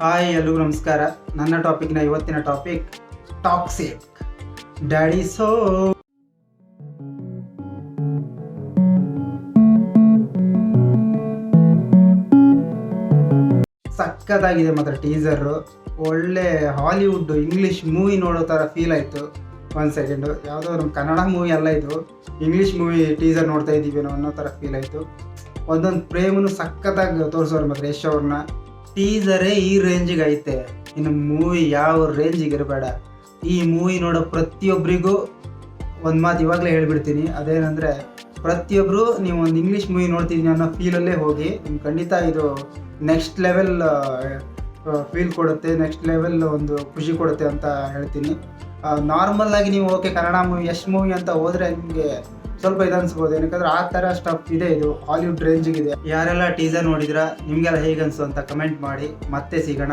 Hi ಎಲ್ರಿಗೂ ನಮಸ್ಕಾರ. ನನ್ನ ಟಾಪಿಕ್ನ ಇವತ್ತಿನ ಟಾಪಿಕ್ ಟಾಕ್ಸಿಕ್ ಡ್ಯಾಡಿ ಸೋ. ಸಕ್ಕತ್ತಾಗಿದೆ ಮಾತ್ರ ಟೀಸರು. ಒಳ್ಳೆ ಹಾಲಿವುಡ್ ಇಂಗ್ಲೀಷ್ ಮೂವಿ ನೋಡೋ ಥರ ಫೀಲ್ ಆಯಿತು. ಒಂದು ಸೆಕೆಂಡು, ಯಾವುದೋ ನಮ್ಮ ಕನ್ನಡ ಮೂವಿ ಅಲ್ಲ ಇದು, ಇಂಗ್ಲೀಷ್ ಮೂವಿ ಟೀಸರ್ ನೋಡ್ತಾ ಇದ್ದೀವಿ ಅನ್ನೋ ಥರ ಫೀಲ್ ಆಯಿತು. ಒಂದೊಂದು ಪ್ರೇಮನು ಸಕ್ಕತ್ತಾಗಿ ತೋರಿಸೋರು ಮಾತ್ರ ಯಶ್ ಅವ್ರನ್ನ. ಟೀಸರೇ ಈ ರೇಂಜಿಗೆ ಐತೆ, ಇನ್ನು ಮೂವಿ ಯಾವ ರೇಂಜಿಗೆ ಇರಬೇಡ. ಈ ಮೂವಿ ನೋಡೋ ಪ್ರತಿಯೊಬ್ಬರಿಗೂ ಒಂದು ಮಾತು ಇವಾಗಲೇ ಹೇಳ್ಬಿಡ್ತೀನಿ, ಅದೇನೆಂದರೆ ಪ್ರತಿಯೊಬ್ಬರು ನೀವು ಒಂದು ಇಂಗ್ಲೀಷ್ ಮೂವಿ ನೋಡ್ತಿದ್ದೀನಿ ಅನ್ನೋ ಫೀಲಲ್ಲೇ ಹೋಗಿ. ನಿಮ್ಗೆ ಖಂಡಿತ ಇದು ನೆಕ್ಸ್ಟ್ ಲೆವೆಲ್ ಫೀಲ್ ಕೊಡುತ್ತೆ, ನೆಕ್ಸ್ಟ್ ಲೆವೆಲ್ ಒಂದು ಖುಷಿ ಕೊಡುತ್ತೆ ಅಂತ ಹೇಳ್ತೀನಿ. ನಾರ್ಮಲ್ಲಾಗಿ ನೀವು okay Kannada movie Yash movie ಅಂತ ಹೋದರೆ ನಿಮಗೆ ಸ್ವಲ್ಪ ಇದು ಅನ್ಸ್ಬೋದು, ಏನಕ್ಕಂದ್ರೆ ಆ ಥರ ಸ್ಟಫ್ ಇದೆ, ಇದು ಹಾಲಿವುಡ್ ರೇಂಜಿಗಿದೆ. ಯಾರೆಲ್ಲ ಟೀಸರ್ ನೋಡಿದ್ರ ನಿಮಗೆಲ್ಲ ಹೇಗೆ ಅನಿಸ್ತು ಅಂತ ಕಮೆಂಟ್ ಮಾಡಿ. ಮತ್ತೆ ಸಿಗೋಣ.